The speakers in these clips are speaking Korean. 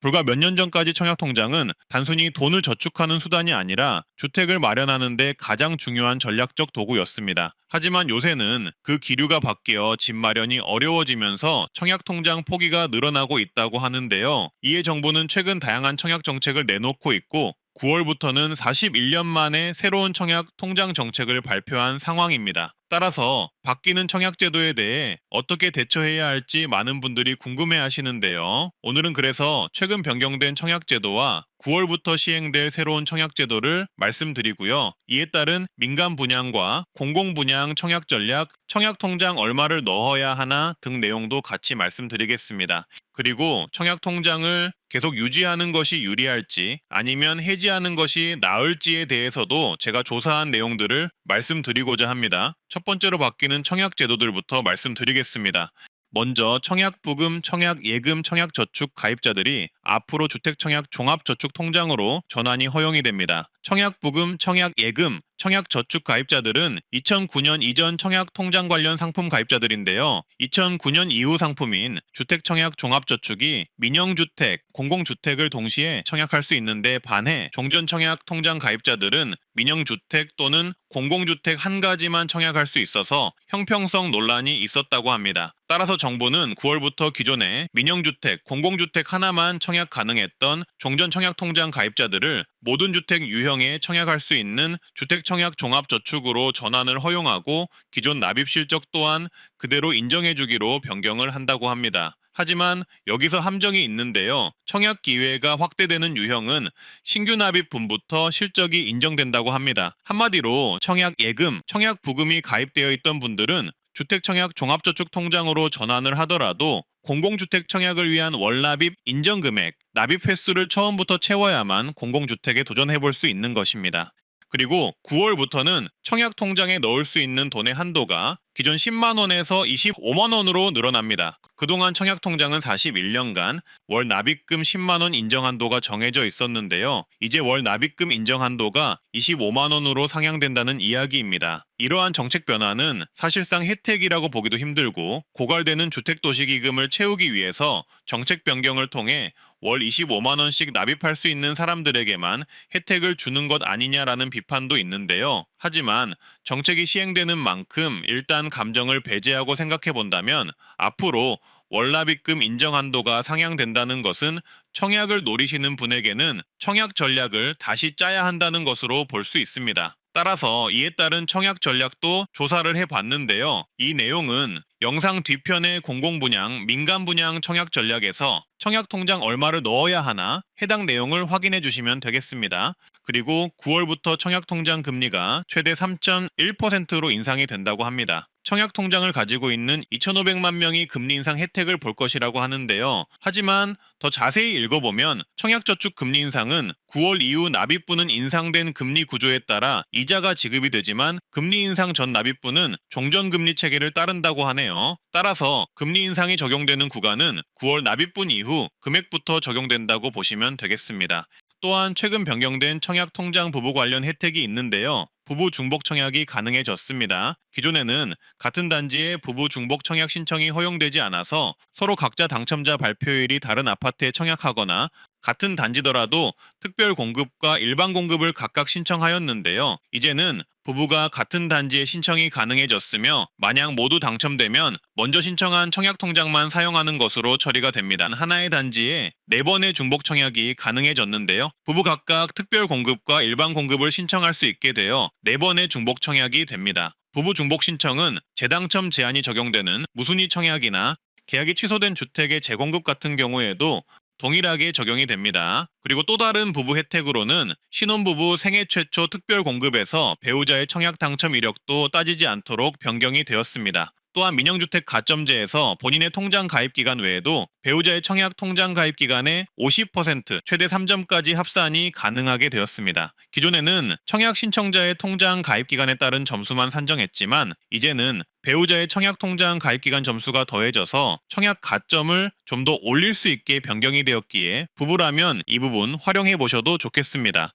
불과 몇 년 전까지 청약통장은 단순히 돈을 저축하는 수단이 아니라 주택을 마련하는 데 가장 중요한 전략적 도구였습니다. 하지만 요새는 그 기류가 바뀌어 집 마련이 어려워지면서 청약통장 포기가 늘어나고 있다고 하는데요. 이에 정부는 최근 다양한 청약 정책을 내놓고 있고 9월부터는 41년 만에 새로운 청약 통장 정책을 발표한 상황입니다. 따라서 바뀌는 청약 제도에 대해 어떻게 대처해야 할지 많은 분들이 궁금해 하시는데요. 오늘은 그래서 최근 변경된 청약 제도와 9월부터 시행될 새로운 청약 제도를 말씀드리고요. 이에 따른 민간 분양과 공공 분양 청약 전략, 청약 통장 얼마를 넣어야 하나 등 내용도 같이 말씀드리겠습니다. 그리고 청약 통장을 계속 유지하는 것이 유리할지 아니면 해지하는 것이 나을지에 대해서도 제가 조사한 내용들을 말씀드리고자 합니다. 첫 번째로 바뀌는 청약 제도들부터 말씀드리겠습니다. 먼저 청약부금, 청약예금, 청약저축 가입자들이 앞으로 주택청약 종합저축통장으로 전환이 허용이 됩니다. 청약부금, 청약예금, 청약저축 가입자들은 2009년 이전 청약통장 관련 상품 가입자들인데요. 2009년 이후 상품인 주택청약 종합저축이 민영주택, 공공주택을 동시에 청약할 수 있는데 반해 종전청약통장 가입자들은 민영주택 또는 공공주택 한 가지만 청약할 수 있어서 형평성 논란이 있었다고 합니다. 따라서 정부는 9월부터 기존에 민영주택, 공공주택 하나만 청약 가능했던 종전청약통장 가입자들을 모든 주택 유형에 청약할 수 있는 주택청약 종합저축으로 전환을 허용하고 기존 납입 실적 또한 그대로 인정해주기로 변경을 한다고 합니다. 하지만 여기서 함정이 있는데요. 청약 기회가 확대되는 유형은 신규 납입분부터 실적이 인정된다고 합니다. 한마디로 청약 예금, 청약 부금이 가입되어 있던 분들은 주택청약 종합저축통장으로 전환을 하더라도 공공주택 청약을 위한 월납입 인정금액, 납입 횟수를 처음부터 채워야만 공공주택에 도전해볼 수 있는 것입니다. 그리고 9월부터는 청약통장에 넣을 수 있는 돈의 한도가 기존 10만원에서 25만원으로 늘어납니다. 그동안 청약통장은 41년간 월 납입금 10만원 인정 한도가 정해져 있었는데요. 이제 월 납입금 인정 한도가 25만원으로 상향된다는 이야기입니다. 이러한 정책 변화는 사실상 혜택이라고 보기도 힘들고 고갈되는 주택도시기금을 채우기 위해서 정책 변경을 통해 월 25만원씩 납입할 수 있는 사람들에게만 혜택을 주는 것 아니냐라는 비판도 있는데요. 하지만 정책이 시행되는 만큼 일단 감정을 배제하고 생각해 본다면 앞으로 월납입금 인정 한도가 상향된다는 것은 청약을 노리시는 분에게는 청약 전략을 다시 짜야 한다는 것으로 볼 수 있습니다. 따라서 이에 따른 청약 전략도 조사를 해봤는데요. 이 내용은 영상 뒤편의 공공분양, 민간분양 청약 전략에서 청약통장 얼마를 넣어야 하나 해당 내용을 확인해 주시면 되겠습니다. 그리고 9월부터 청약통장 금리가 최대 3.1%로 인상이 된다고 합니다. 청약통장을 가지고 있는 2,500만 명이 금리 인상 혜택을 볼 것이라고 하는데요. 하지만 더 자세히 읽어보면 청약저축 금리 인상은 9월 이후 납입분은 인상된 금리 구조에 따라 이자가 지급이 되지만 금리 인상 전 납입분은 종전금리 체계를 따른다고 하네요. 따라서 금리 인상이 적용되는 구간은 9월 납입분 이후 금액부터 적용된다고 보시면 되겠습니다. 또한 최근 변경된 청약통장 부부 관련 혜택이 있는데요. 부부 중복 청약이 가능해졌습니다. 기존에는 같은 단지에 부부 중복 청약 신청이 허용되지 않아서 서로 각자 당첨자 발표일이 다른 아파트에 청약하거나 같은 단지더라도 특별 공급과 일반 공급을 각각 신청하였는데요. 이제는 부부가 같은 단지에 신청이 가능해졌으며 만약 모두 당첨되면 먼저 신청한 청약통장만 사용하는 것으로 처리가 됩니다. 하나의 단지에 4번의 중복 청약이 가능해졌는데요. 부부 각각 특별 공급과 일반 공급을 신청할 수 있게 되어 4번의 중복 청약이 됩니다. 부부 중복 신청은 재당첨 제한이 적용되는 무순위 청약이나 계약이 취소된 주택의 재공급 같은 경우에도 동일하게 적용이 됩니다. 그리고 또 다른 부부 혜택으로는 신혼부부 생애 최초 특별 공급에서 배우자의 청약 당첨 이력도 따지지 않도록 변경이 되었습니다. 또한 민영주택 가점제에서 본인의 통장 가입 기간 외에도 배우자의 청약 통장 가입 기간의 50% 최대 3점까지 합산이 가능하게 되었습니다. 기존에는 청약 신청자의 통장 가입 기간에 따른 점수만 산정했지만 이제는 배우자의 청약 통장 가입 기간 점수가 더해져서 청약 가점을 좀 더 올릴 수 있게 변경이 되었기에 부부라면 이 부분 활용해 보셔도 좋겠습니다.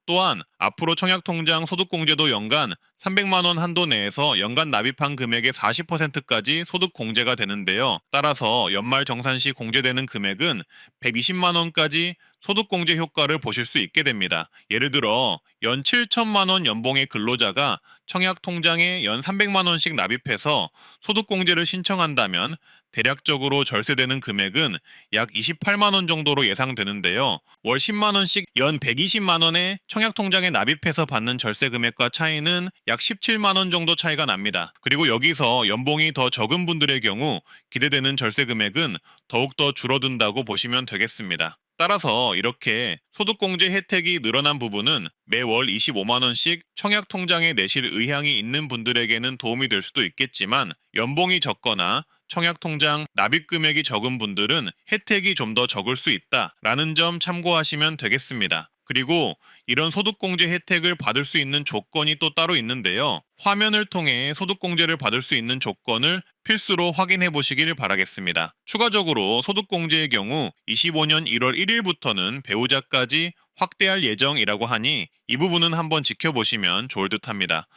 또한 앞으로 청약통장 소득공제도 연간 300만 원 한도 내에서 연간 납입한 금액의 40%까지 소득공제가 되는데요. 따라서 연말 정산 시 공제되는 금액은 120만 원까지 소득공제 효과를 보실 수 있게 됩니다. 예를 들어 연 7천만 원 연봉의 근로자가 청약통장에 연 300만 원씩 납입해서 소득공제를 신청한다면 대략적으로 절세되는 금액은 약 28만 원 정도로 예상되는데요. 월 10만 원씩 연 120만 원의 청약통장에 납입해서 받는 절세 금액과 차이는 약 17만 원 정도 차이가 납니다. 그리고 여기서 연봉이 더 적은 분들의 경우 기대되는 절세 금액은 더욱더 줄어든다고 보시면 되겠습니다. 따라서 이렇게 소득공제 혜택이 늘어난 부분은 매월 25만 원씩 청약통장에 내실 의향이 있는 분들에게는 도움이 될 수도 있겠지만 연봉이 적거나 청약통장 납입 금액이 적은 분들은 혜택이 좀 더 적을 수 있다라는 점 참고하시면 되겠습니다. 그리고 이런 소득공제 혜택을 받을 수 있는 조건이 또 따로 있는데요. 화면을 통해 소득공제를 받을 수 있는 조건을 필수로 확인해 보시길 바라겠습니다. 추가적으로 소득공제의 경우 25년 1월 1일부터는 배우자까지 확대할 예정이라고 하니 이 부분은 한번 지켜보시면 좋을 듯 합니다.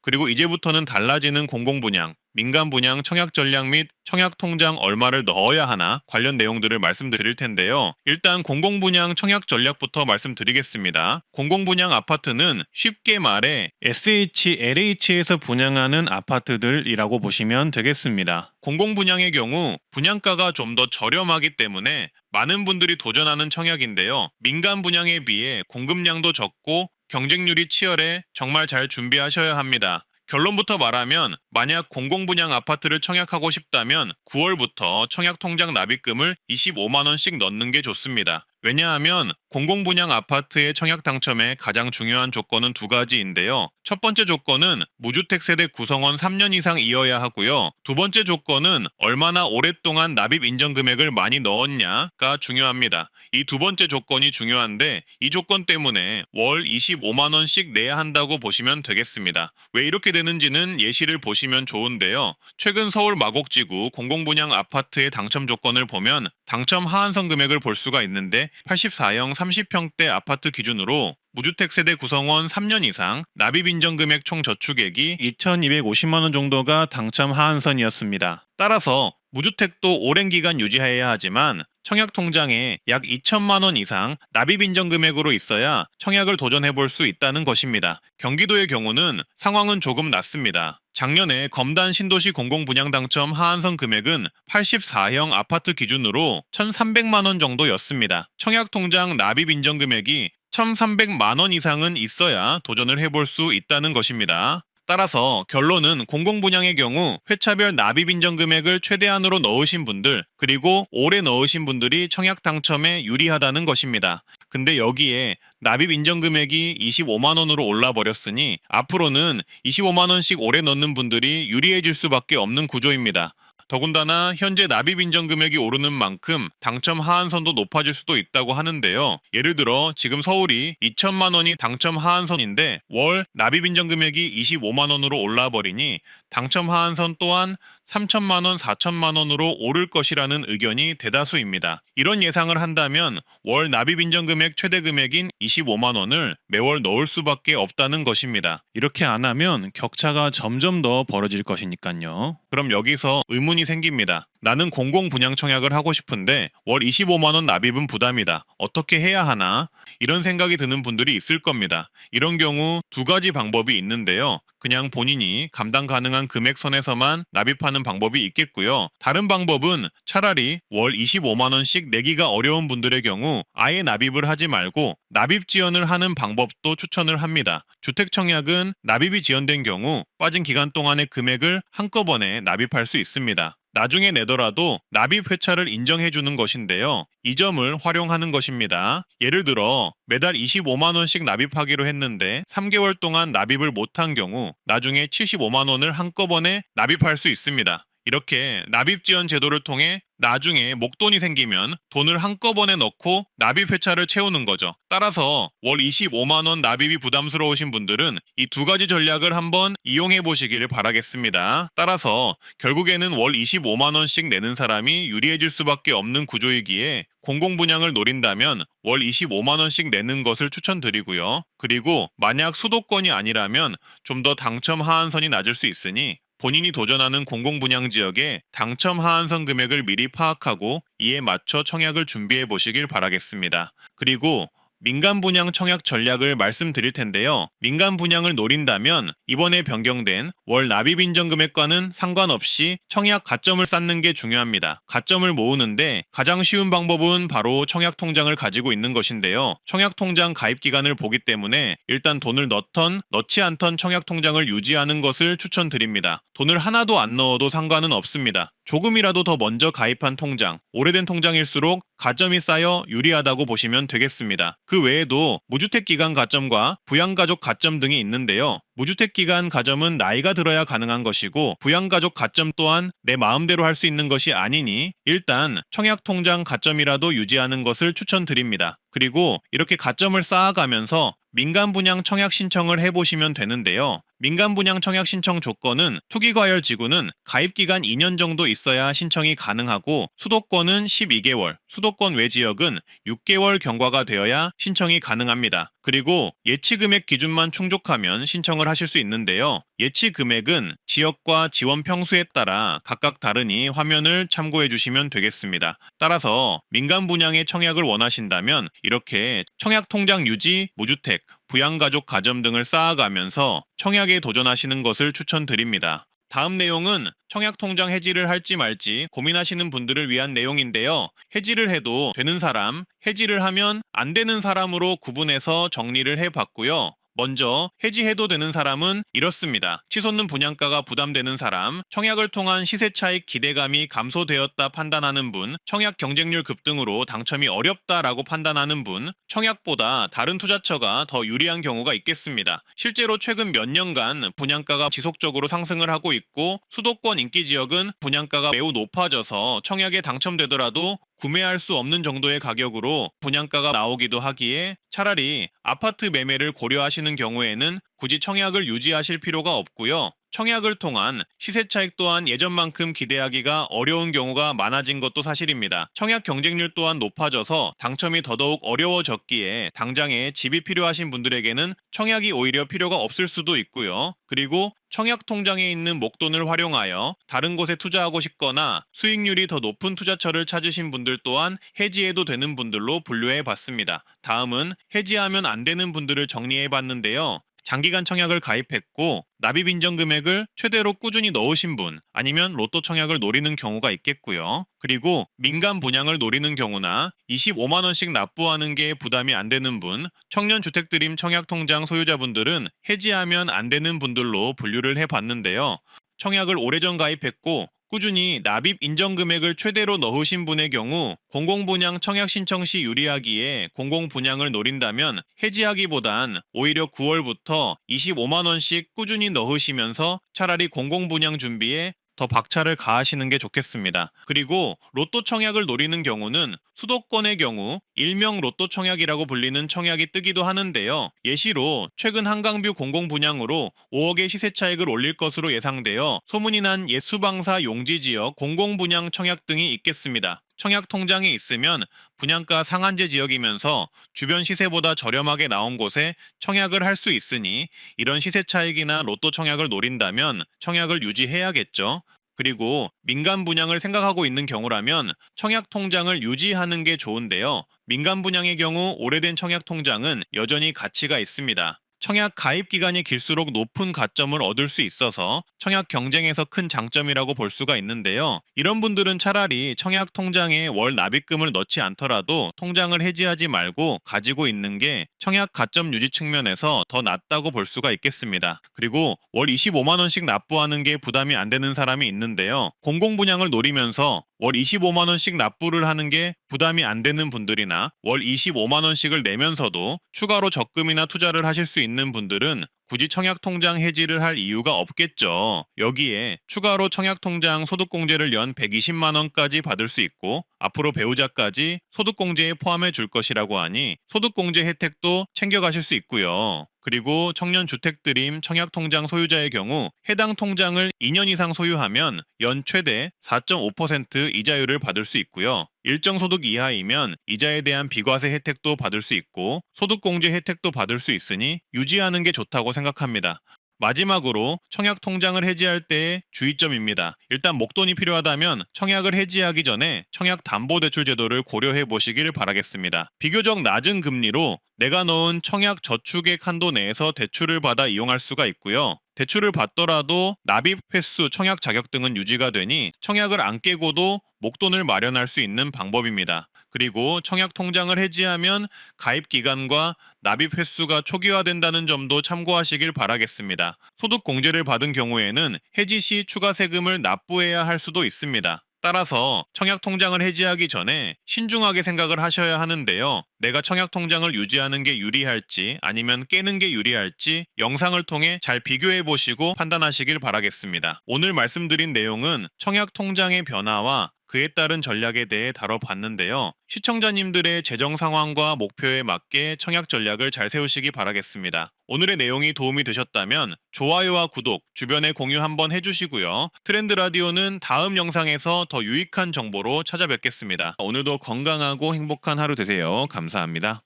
그리고 이제부터는 달라지는 공공분양, 민간분양 청약 전략 및 청약 통장 얼마를 넣어야 하나 관련 내용들을 말씀드릴 텐데요. 일단 공공분양 청약 전략부터 말씀드리겠습니다. 공공분양 아파트는 쉽게 말해 SHLH에서 분양하는 아파트들이라고 보시면 되겠습니다. 공공분양의 경우 분양가가 좀 더 저렴하기 때문에 많은 분들이 도전하는 청약인데요. 민간 분양에 비해 공급량도 적고 경쟁률이 치열해 정말 잘 준비하셔야 합니다. 결론부터 말하면 만약 공공분양 아파트를 청약하고 싶다면 9월부터 청약통장 납입금을 25만 원씩 넣는 게 좋습니다. 왜냐하면 공공분양 아파트의 청약 당첨에 가장 중요한 조건은 두 가지인데요. 첫 번째 조건은 무주택 세대 구성원 3년 이상 이어야 하고요. 두 번째 조건은 얼마나 오랫동안 납입 인정 금액을 많이 넣었냐가 중요합니다. 이 두 번째 조건이 중요한데 이 조건 때문에 월 25만 원씩 내야 한다고 보시면 되겠습니다. 왜 이렇게 되는지는 예시를 보시면 좋은데요. 최근 서울 마곡지구 공공분양 아파트의 당첨 조건을 보면 당첨 하한선 금액을 볼 수가 있는데 84형 30평대 아파트 기준으로 무주택 세대 구성원 3년 이상 납입 인정 금액 총 저축액이 2,250만 원 정도가 당첨 하한선이었습니다. 따라서 무주택도 오랜 기간 유지해야 하지만 청약 통장에 약 2천만 원 이상 납입 인정 금액으로 있어야 청약을 도전해 볼 수 있다는 것입니다. 경기도의 경우는 상황은 조금 낫습니다. 작년에 검단 신도시 공공분양 당첨 하한선 금액은 84형 아파트 기준으로 1,300만 원 정도였습니다. 청약통장 납입 인정 금액이 1,300만 원 이상은 있어야 도전을 해볼 수 있다는 것입니다. 따라서 결론은 공공분양의 경우 회차별 납입 인정 금액을 최대한으로 넣으신 분들 그리고 오래 넣으신 분들이 청약 당첨에 유리하다는 것입니다. 근데 여기에 납입 인정 금액이 25만 원으로 올라 버렸으니 앞으로는 25만 원씩 오래 넣는 분들이 유리해질 수밖에 없는 구조입니다. 더군다나 현재 납입 인정 금액이 오르는 만큼 당첨 하한선도 높아질 수도 있다고 하는데요. 예를 들어 지금 서울이 2천만 원이 당첨 하한선인데 월 납입 인정 금액이 25만 원으로 올라 버리니 당첨 하한선 또한 3천만 원, 4천만 원으로 오를 것이라는 의견이 대다수입니다. 이런 예상을 한다면 월 납입 인정 금액 최대 금액인 25만 원을 매월 넣을 수밖에 없다는 것입니다. 이렇게 안 하면 격차가 점점 더 벌어질 것이니까요. 그럼 여기서 의문이 생깁니다. 나는 공공분양 청약을 하고 싶은데 월 25만 원 납입은 부담이다. 어떻게 해야 하나? 이런 생각이 드는 분들이 있을 겁니다. 이런 경우 두 가지 방법이 있는데요. 그냥 본인이 감당 가능한 금액 선에서만 납입하는 방법이 있겠고요. 다른 방법은 차라리 월 25만 원씩 내기가 어려운 분들의 경우 아예 납입을 하지 말고 납입 지연을 하는 방법도 추천을 합니다. 주택 청약은 납입이 지연된 경우 빠진 기간 동안의 금액을 한꺼번에 납입할 수 있습니다. 나중에 내더라도 납입 회차를 인정해주는 것인데요. 이 점을 활용하는 것입니다. 예를 들어 매달 25만 원씩 납입하기로 했는데 3개월 동안 납입을 못한 경우 나중에 75만 원을 한꺼번에 납입할 수 있습니다. 이렇게 납입 지연 제도를 통해 나중에 목돈이 생기면 돈을 한꺼번에 넣고 납입 회차를 채우는 거죠. 따라서 월 25만 원 납입이 부담스러우신 분들은 이 두 가지 전략을 한번 이용해 보시기를 바라겠습니다. 따라서 결국에는 월 25만 원씩 내는 사람이 유리해질 수밖에 없는 구조이기에 공공분양을 노린다면 월 25만 원씩 내는 것을 추천드리고요. 그리고 만약 수도권이 아니라면 좀 더 당첨 하한선이 낮을 수 있으니 본인이 도전하는 공공분양 지역의 당첨 하한선 금액을 미리 파악하고 이에 맞춰 청약을 준비해 보시길 바라겠습니다. 그리고 민간 분양 청약 전략을 말씀드릴 텐데요. 민간 분양을 노린다면 이번에 변경된 월 납입 인정 금액과는 상관없이 청약 가점을 쌓는 게 중요합니다. 가점을 모으는데 가장 쉬운 방법은 바로 청약 통장을 가지고 있는 것인데요. 청약 통장 가입 기간을 보기 때문에 일단 돈을 넣던 넣지 않던 청약 통장을 유지하는 것을 추천드립니다. 돈을 하나도 안 넣어도 상관은 없습니다. 조금이라도 더 먼저 가입한 통장, 오래된 통장일수록 가점이 쌓여 유리하다고 보시면 되겠습니다. 그 외에도 무주택기간 가점과 부양가족 가점 등이 있는데요. 무주택기간 가점은 나이가 들어야 가능한 것이고 부양가족 가점 또한 내 마음대로 할 수 있는 것이 아니니 일단 청약통장 가점이라도 유지하는 것을 추천드립니다. 그리고 이렇게 가점을 쌓아가면서 민간분양 청약 신청을 해보시면 되는데요. 민간분양 청약 신청 조건은 투기과열지구는 가입기간 2년 정도 있어야 신청이 가능하고 수도권은 12개월, 수도권 외 지역은 6개월 경과가 되어야 신청이 가능합니다. 그리고 예치 금액 기준만 충족하면 신청을 하실 수 있는데요. 예치 금액은 지역과 지원 평수에 따라 각각 다르니 화면을 참고해 주시면 되겠습니다. 따라서 민간 분양의 청약을 원하신다면 이렇게 청약 통장 유지, 무주택, 부양가족 가점 등을 쌓아가면서 청약에 도전하시는 것을 추천드립니다. 다음 내용은 청약통장 해지를 할지 말지 고민하시는 분들을 위한 내용인데요. 해지를 해도 되는 사람, 해지를 하면 안 되는 사람으로 구분해서 정리를 해봤고요. 먼저 해지해도 되는 사람은 이렇습니다. 치솟는 분양가가 부담되는 사람, 청약을 통한 시세 차익 기대감이 감소되었다 판단하는 분, 청약 경쟁률 급등으로 당첨이 어렵다라고 판단하는 분, 청약보다 다른 투자처가 더 유리한 경우가 있겠습니다. 실제로 최근 몇 년간 분양가가 지속적으로 상승을 하고 있고 수도권 인기 지역은 분양가가 매우 높아져서 청약에 당첨되더라도 구매할 수 없는 정도의 가격으로 분양가가 나오기도 하기에 차라리 아파트 매매를 고려하시는 경우에는 굳이 청약을 유지하실 필요가 없고요. 청약을 통한 시세 차익 또한 예전만큼 기대하기가 어려운 경우가 많아진 것도 사실입니다. 청약 경쟁률 또한 높아져서 당첨이 더더욱 어려워졌기에 당장에 집이 필요하신 분들에게는 청약이 오히려 필요가 없을 수도 있고요. 그리고 청약 통장에 있는 목돈을 활용하여 다른 곳에 투자하고 싶거나 수익률이 더 높은 투자처를 찾으신 분들 또한 해지해도 되는 분들로 분류해 봤습니다. 다음은 해지하면 안 되는 분들을 정리해 봤는데요. 장기간 청약을 가입했고 납입 인정 금액을 최대로 꾸준히 넣으신 분 아니면 로또 청약을 노리는 경우가 있겠고요. 그리고 민간 분양을 노리는 경우나 25만 원씩 납부하는 게 부담이 안 되는 분, 청년 주택 드림 청약 통장 소유자분들은 해지하면 안 되는 분들로 분류를 해 봤는데요. 청약을 오래전 가입했고 꾸준히 납입 인정 금액을 최대로 넣으신 분의 경우 공공분양 청약 신청 시 유리하기에 공공분양을 노린다면 해지하기보단 오히려 9월부터 25만 원씩 꾸준히 넣으시면서 차라리 공공분양 준비에 더 박차를 가하시는 게 좋겠습니다. 그리고 로또 청약을 노리는 경우는 수도권의 경우 일명 로또 청약이라고 불리는 청약이 뜨기도 하는데요. 예시로 최근 한강뷰 공공분양으로 5억의 시세 차익을 올릴 것으로 예상되어 소문이 난 옛 수방사 용지 지역 공공분양 청약 등이 있겠습니다. 청약 통장이 있으면 분양가 상한제 지역이면서 주변 시세보다 저렴하게 나온 곳에 청약을 할 수 있으니 이런 시세 차익이나 로또 청약을 노린다면 청약을 유지해야겠죠. 그리고 민간 분양을 생각하고 있는 경우라면 청약 통장을 유지하는 게 좋은데요. 민간 분양의 경우 오래된 청약 통장은 여전히 가치가 있습니다. 청약 가입 기간이 길수록 높은 가점을 얻을 수 있어서 청약 경쟁에서 큰 장점이라고 볼 수가 있는데요. 이런 분들은 차라리 청약 통장에 월 납입금을 넣지 않더라도 통장을 해지하지 말고 가지고 있는 게 청약 가점 유지 측면에서 더 낫다고 볼 수가 있겠습니다. 그리고 월 25만 원씩 납부하는 게 부담이 안 되는 사람이 있는데요. 공공분양을 노리면서 월 25만 원씩 납부를 하는 게 부담이 안 되는 분들이나 월 25만 원씩을 내면서도 추가로 적금이나 투자를 하실 수 있는 분들은 굳이 청약통장 해지를 할 이유가 없겠죠. 여기에 추가로 청약통장 소득공제를 연 120만 원까지 받을 수 있고 앞으로 배우자까지 소득공제에 포함해 줄 것이라고 하니 소득공제 혜택도 챙겨가실 수 있고요. 그리고 청년주택드림 청약통장 소유자의 경우 해당 통장을 2년 이상 소유하면 연 최대 4.5% 이자율을 받을 수 있고요. 일정 소득 이하이면 이자에 대한 비과세 혜택도 받을 수 있고 소득공제 혜택도 받을 수 있으니 유지하는 게 좋다고 생각합니다. 마지막으로 청약 통장을 해지할 때의 주의점입니다. 일단 목돈이 필요하다면 청약을 해지하기 전에 청약 담보대출 제도를 고려해 보시길 바라겠습니다. 비교적 낮은 금리로 내가 넣은 청약 저축액 한도 내에서 대출을 받아 이용할 수가 있고요. 대출을 받더라도 납입 횟수, 청약 자격 등은 유지가 되니 청약을 안 깨고도 목돈을 마련할 수 있는 방법입니다. 그리고 청약 통장을 해지하면 가입 기간과 납입 횟수가 초기화된다는 점도 참고하시길 바라겠습니다. 소득 공제를 받은 경우에는 해지 시 추가 세금을 납부해야 할 수도 있습니다. 따라서 청약 통장을 해지하기 전에 신중하게 생각을 하셔야 하는데요. 내가 청약 통장을 유지하는 게 유리할지 아니면 깨는 게 유리할지 영상을 통해 잘 비교해 보시고 판단하시길 바라겠습니다. 오늘 말씀드린 내용은 청약 통장의 변화와 그에 따른 전략에 대해 다뤄봤는데요. 시청자님들의 재정 상황과 목표에 맞게 청약 전략을 잘 세우시기 바라겠습니다. 오늘의 내용이 도움이 되셨다면 좋아요와 구독, 주변에 공유 한번 해주시고요. 트렌드 라디오는 다음 영상에서 더 유익한 정보로 찾아뵙겠습니다. 오늘도 건강하고 행복한 하루 되세요. 감사합니다.